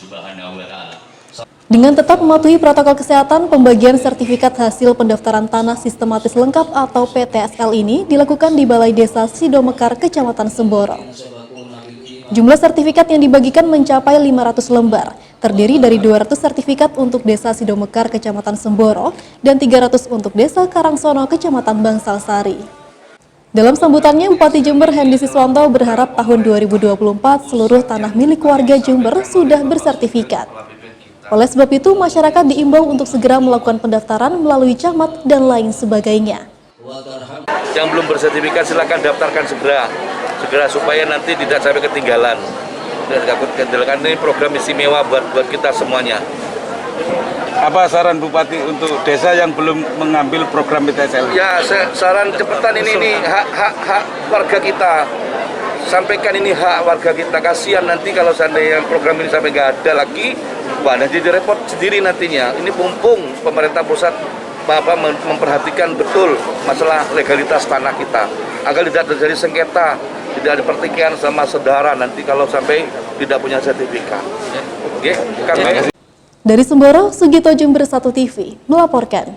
Subhanahu wa ta'ala. Dengan tetap mematuhi protokol kesehatan, pembagian sertifikat hasil pendaftaran tanah sistematis lengkap atau PTSL ini dilakukan di Balai Desa Sidomekar, Kecamatan Semboro. Jumlah sertifikat yang dibagikan mencapai 500 lembar, terdiri dari 200 sertifikat untuk Desa Sidomekar, Kecamatan Semboro, dan 300 untuk Desa Karangsono, Kecamatan Bangsal Sari. Dalam sambutannya, Bupati Jember Hendy Siswanto berharap tahun 2024 seluruh tanah milik warga Jember sudah bersertifikat. Oleh sebab itu, masyarakat diimbau untuk segera melakukan pendaftaran melalui camat dan lain sebagainya. Yang belum bersertifikat silakan daftarkan segera supaya nanti tidak sampai ketinggalan. Ini program istimewa buat kita semuanya. Apa saran Bupati untuk desa yang belum mengambil program PTSL? Ya, saran cepetan ini hak warga kita. Sampaikan ini hak warga kita. Kasihan nanti kalau seandainya program ini sampai nggak ada lagi, wah nanti repot sendiri nantinya. Ini mumpung pemerintah pusat memperhatikan betul masalah legalitas tanah kita, agar tidak terjadi sengketa, tidak ada pertikaian sama saudara nanti kalau sampai tidak punya sertifikat. Oke, kami. Dari Semboro, Sugito Jember 1 TV melaporkan.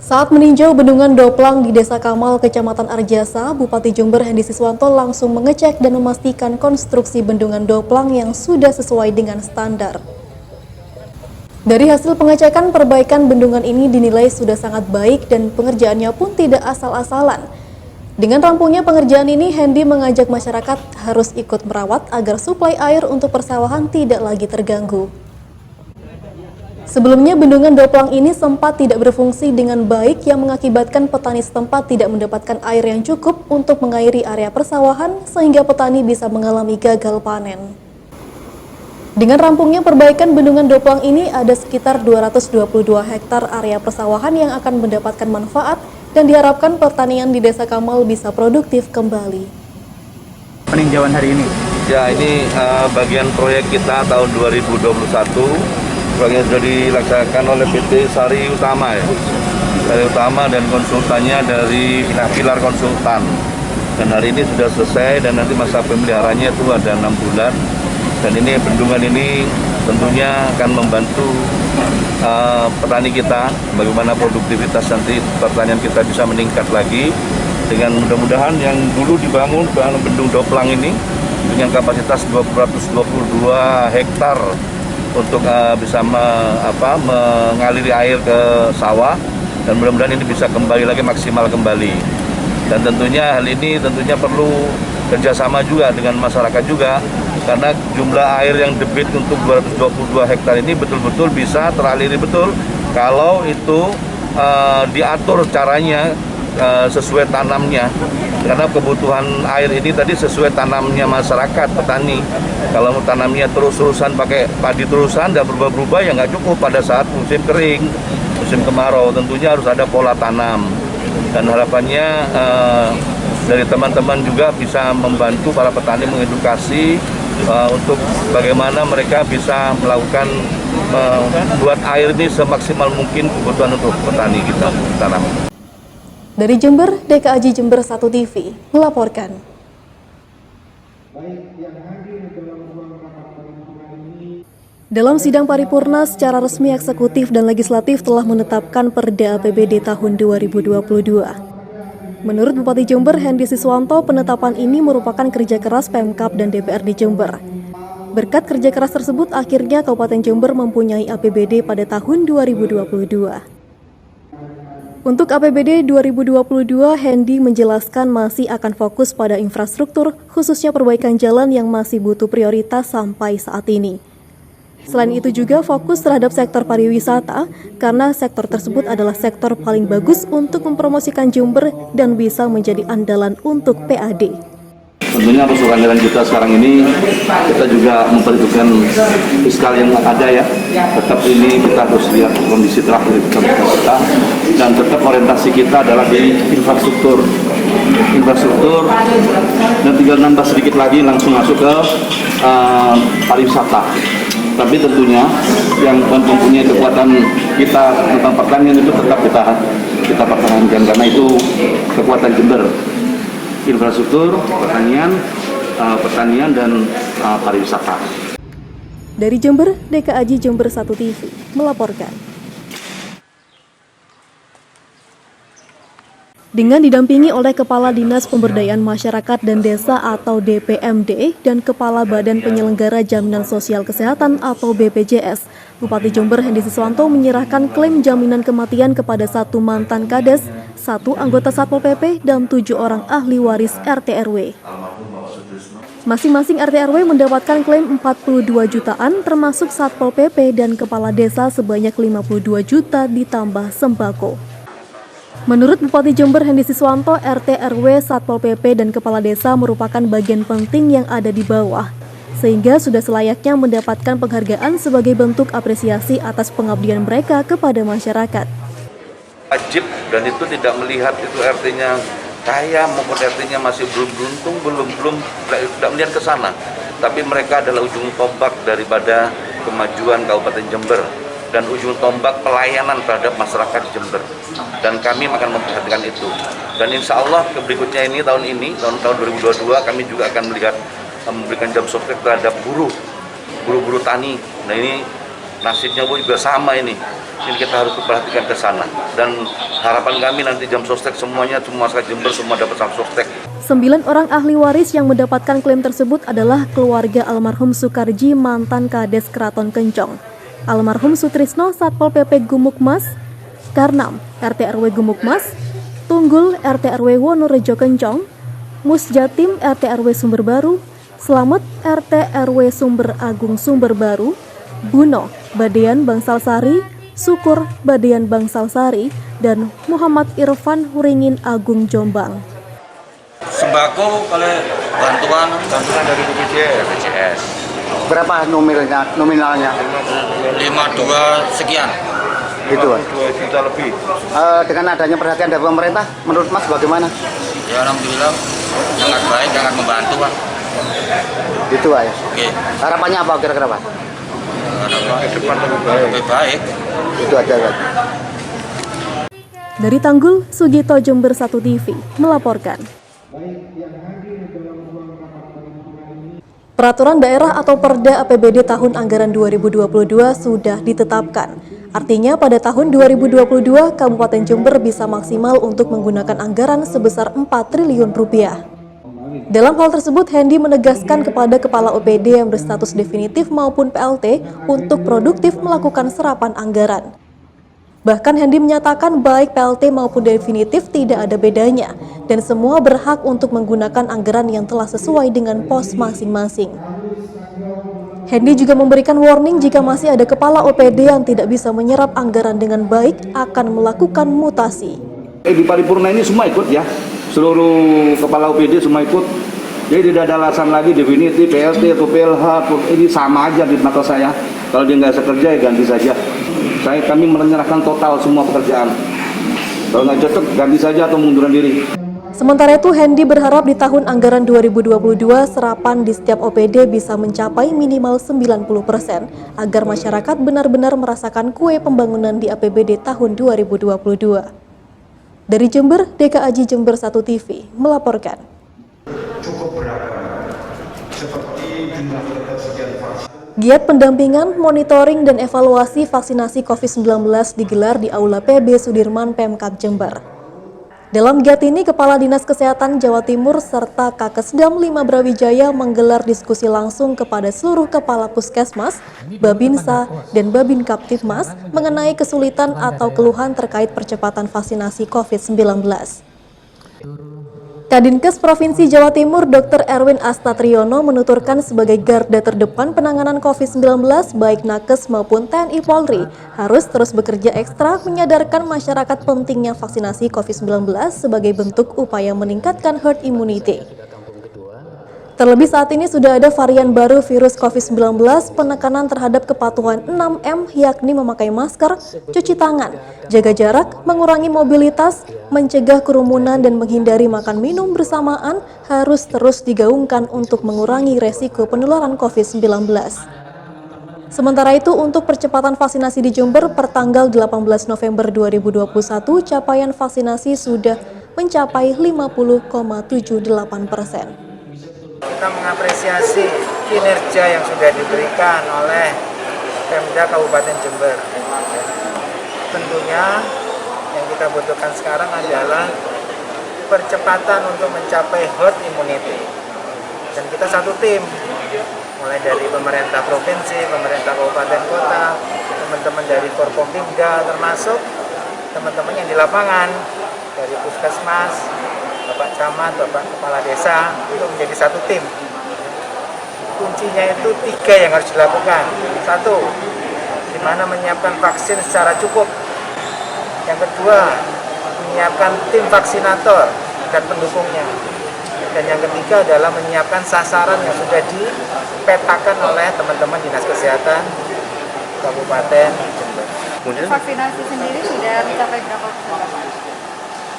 Saat meninjau bendungan Doplang di Desa Kamal, Kecamatan Arjasa, Bupati Jember Hendy Siswanto langsung mengecek dan memastikan konstruksi bendungan Doplang yang sudah sesuai dengan standar. Dari hasil pengecekan, perbaikan bendungan ini dinilai sudah sangat baik dan pengerjaannya pun tidak asal-asalan. Dengan rampungnya pengerjaan ini, Hendy mengajak masyarakat harus ikut merawat agar suplai air untuk persawahan tidak lagi terganggu. Sebelumnya, bendungan Doplang ini sempat tidak berfungsi dengan baik yang mengakibatkan petani setempat tidak mendapatkan air yang cukup untuk mengairi area persawahan sehingga petani bisa mengalami gagal panen. Dengan rampungnya perbaikan bendungan Doplang ini, ada sekitar 222 hektar area persawahan yang akan mendapatkan manfaat dan diharapkan pertanian di Desa Kamal bisa produktif kembali. Peninjauan hari ini? Ya, ini bagian proyek kita tahun 2021. Proyek sudah dilaksanakan oleh PT Sari Utama ya. Sari Utama dan konsultannya dari Pilar Konsultan. Dan hari ini sudah selesai dan nanti masa pemeliharanya itu ada 6 bulan. Dan ini bendungan ini tentunya akan membantu petani kita, bagaimana produktivitas nanti pertanian kita bisa meningkat lagi. Dengan mudah-mudahan yang dulu dibangun bendung Doplang ini dengan kapasitas 222 hektar untuk bisa mengaliri air ke sawah, dan mudah-mudahan ini bisa kembali lagi maksimal kembali. Dan tentunya hal ini tentunya perlu kerjasama juga dengan masyarakat juga, karena jumlah air yang debit untuk 222 hektar ini betul-betul bisa teraliri betul kalau itu diatur caranya sesuai tanamnya, karena kebutuhan air ini tadi sesuai tanamnya masyarakat, petani. Kalau tanamnya terus-terusan pakai padi terusan dan berubah-ubah ya nggak cukup pada saat musim kering, musim kemarau. Tentunya harus ada pola tanam, dan harapannya dari teman-teman juga bisa membantu para petani mengedukasi untuk bagaimana mereka bisa melakukan membuat air ini semaksimal mungkin kebutuhan untuk petani kita tanam. Dari Jember, DKAJ Jember 1 TV melaporkan. Dalam sidang paripurna secara resmi, eksekutif dan legislatif telah menetapkan Perda APBD tahun 2022. Menurut Bupati Jember Hendy Siswanto, penetapan ini merupakan kerja keras Pemkab dan DPRD Jember. Berkat kerja keras tersebut, akhirnya Kabupaten Jember mempunyai APBD pada tahun 2022. Untuk APBD 2022, Hendy menjelaskan masih akan fokus pada infrastruktur, khususnya perbaikan jalan yang masih butuh prioritas sampai saat ini. Selain itu juga fokus terhadap sektor pariwisata, karena sektor tersebut adalah sektor paling bagus untuk mempromosikan Jember dan bisa menjadi andalan untuk PAD. Tentunya untuk anggaran kita sekarang ini, kita juga memperhitungkan fiskal yang ada ya. Tetap ini kita harus lihat kondisi terakhir kita, dan tetap orientasi kita adalah di infrastruktur. Dan tinggal nambah sedikit lagi langsung masuk ke pariwisata. Tapi tentunya yang mempunyai kekuatan kita tentang pertanian itu tetap kita pertahankan, karena itu kekuatan Jember. Infrastruktur, pertanian, pertanian dan pariwisata. Dari Jember, DKAJ Jember 1 TV melaporkan. Dengan didampingi oleh Kepala Dinas Pemberdayaan Masyarakat dan Desa atau DPMD dan Kepala Badan Penyelenggara Jaminan Sosial Kesehatan atau BPJS, Bupati Jember Hendy Siswanto menyerahkan klaim jaminan kematian kepada 1 mantan Kades, 1 anggota Satpol PP, dan 7 orang ahli waris RT RW. Masing-masing RT RW mendapatkan klaim 42 jutaan termasuk Satpol PP dan Kepala Desa sebanyak 52 juta ditambah sembako. Menurut Bupati Jember Hendy Siswanto, RT RW, Satpol PP, dan Kepala Desa merupakan bagian penting yang ada di bawah, sehingga sudah selayaknya mendapatkan penghargaan sebagai bentuk apresiasi atas pengabdian mereka kepada masyarakat. Wajib, dan itu tidak melihat itu RT-nya kaya maupun RT-nya masih belum beruntung, belum tidak melihat ke sana. Tapi mereka adalah ujung tombak daripada kemajuan Kabupaten Jember dan ujung tombak pelayanan terhadap masyarakat Jember. Dan kami akan memperhatikan itu. Dan insya Allah berikutnya ini, tahun 2022 kami juga akan memberikan jam sostek terhadap buruh tani. Nah ini nasibnya juga sama ini. Ini kita harus perhatikan ke sana. Dan harapan kami nanti jam sostek semuanya, semua masyarakat Jember semua dapat jam sostek. 9 orang ahli waris yang mendapatkan klaim tersebut adalah keluarga almarhum Sukarji, mantan Kades Keraton Kencong, almarhum Sutrisno, Satpol PP Gumukmas, Karnam, RT RW Gumukmas, Tunggul, RT RW Wonorejo Kencong, Musjatim, RT RW Sumber Baru, Slamet, RT RW Sumber Agung Sumber Baru, Buno, Badean Bangsal Sari, Syukur, Badean Bangsal Sari, dan Muhammad Irfan Huringin Agung Jombang. Sembako oleh bantuan dari BPJS. Berapa nominalnya? 52 sekian. Gitu, Mas. 2 juta lebih. Dengan adanya perhatian dari pemerintah, menurut Mas bagaimana? Ya alhamdulillah sangat baik, sangat membantu Pak. Gitu, Pak ya. Oke. Harapannya apa kira-kira, Pak? Ke depan lebih baik. Itu aja, Pak. Dari Tanggul, Sugito Jember 1 TV melaporkan. Peraturan daerah atau Perda APBD tahun anggaran 2022 sudah ditetapkan. Artinya pada tahun 2022 Kabupaten Jember bisa maksimal untuk menggunakan anggaran sebesar 4 triliun rupiah. Dalam hal tersebut, Hendy menegaskan kepada Kepala OPD yang berstatus definitif maupun PLT untuk produktif melakukan serapan anggaran. Bahkan Hendy menyatakan baik PLT maupun definitif tidak ada bedanya dan semua berhak untuk menggunakan anggaran yang telah sesuai dengan pos masing-masing. Hendy juga memberikan warning jika masih ada Kepala OPD yang tidak bisa menyerap anggaran dengan baik akan melakukan mutasi. Di paripurna ini semua ikut ya, seluruh Kepala OPD semua ikut. Jadi tidak ada alasan lagi definitif, PLT atau PLH, ini sama aja di mata saya. Kalau dia nggak bisa kerja ya ganti saja. Kami menyerahkan total semua pekerjaan. Kalau nggak cocok ganti saja atau munduran diri. Sementara itu, Hendy berharap di tahun anggaran 2022 serapan di setiap OPD bisa mencapai minimal 90% agar masyarakat benar-benar merasakan kue pembangunan di APBD tahun 2022. Dari Jember, DKAJ Jember 1 TV melaporkan. Giat pendampingan, monitoring, dan evaluasi vaksinasi COVID-19 digelar di Aula PB Sudirman Pemkab Jember. Dalam giat ini, Kepala Dinas Kesehatan Jawa Timur serta Kakesdam 5 Brawijaya menggelar diskusi langsung kepada seluruh kepala puskesmas, Babinsa, dan Babin Kaptipmas mengenai kesulitan atau keluhan terkait percepatan vaksinasi COVID-19. Kadinkes Provinsi Jawa Timur Dr. Erwin Astatriono menuturkan sebagai garda terdepan penanganan COVID-19 baik Nakes maupun TNI Polri harus terus bekerja ekstra menyadarkan masyarakat pentingnya vaksinasi COVID-19 sebagai bentuk upaya meningkatkan herd immunity. Terlebih saat ini sudah ada varian baru virus COVID-19, penekanan terhadap kepatuhan 6M yakni memakai masker, cuci tangan, jaga jarak, mengurangi mobilitas, mencegah kerumunan dan menghindari makan minum bersamaan harus terus digaungkan untuk mengurangi resiko penularan COVID-19. Sementara itu, untuk percepatan vaksinasi di Jember pertanggal 18 November 2021, capaian vaksinasi sudah mencapai 50,78%. Kita mengapresiasi kinerja yang sudah diberikan oleh Pemda Kabupaten Jember. Tentunya yang kita butuhkan sekarang adalah percepatan untuk mencapai herd immunity. Dan kita satu tim, mulai dari pemerintah provinsi, pemerintah kabupaten kota, teman-teman dari Forkompimda, termasuk teman-teman yang di lapangan, dari puskesmas, Bapak Camat, Bapak Kepala Desa, itu menjadi satu tim. Kuncinya itu 3 yang harus dilakukan. 1, di mana menyiapkan vaksin secara cukup. Yang kedua, menyiapkan tim vaksinator dan pendukungnya. Dan yang ketiga adalah menyiapkan sasaran yang sudah dipetakan oleh teman-teman Dinas Kesehatan Kabupaten Jember. Vaksinasi sendiri sudah mencapai berapa persen?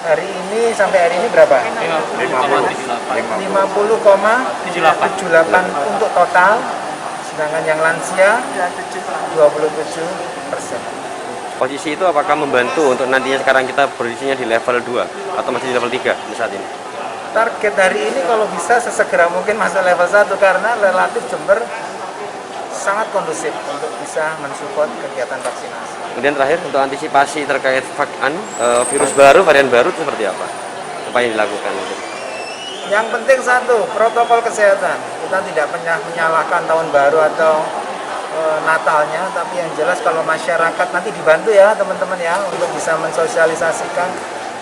Hari ini sampai hari ini berapa? 50,78 untuk total, sedangkan yang lansia 27%. Posisi itu apakah membantu untuk nantinya sekarang kita posisinya di level 2 atau masih di level 3 saat ini? Target hari ini kalau bisa sesegera mungkin masuk level 1 karena relatif Jember sangat kondusif untuk bisa mensupport kegiatan vaksinasi. Kemudian terakhir untuk antisipasi terkait virus baru, varian baru itu seperti apa? Apa yang dilakukan? Yang penting satu, protokol kesehatan. Kita tidak menyalahkan tahun baru atau Natalnya, tapi yang jelas kalau masyarakat nanti dibantu ya teman-teman ya untuk bisa mensosialisasikan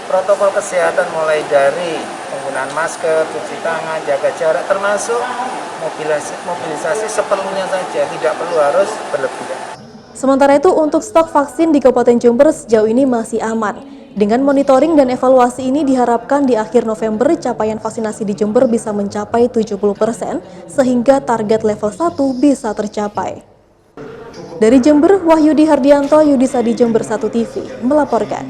protokol kesehatan mulai dari penggunaan masker, cuci tangan, jaga jarak, termasuk mobilisasi seperlunya saja, tidak perlu harus berlebihan. Sementara itu untuk stok vaksin di Kabupaten Jember sejauh ini masih aman. Dengan monitoring dan evaluasi ini diharapkan di akhir November capaian vaksinasi di Jember bisa mencapai 70% sehingga target level 1 bisa tercapai. Dari Jember, Wahyudi Hardianto, Yudisadi Jember 1 TV melaporkan.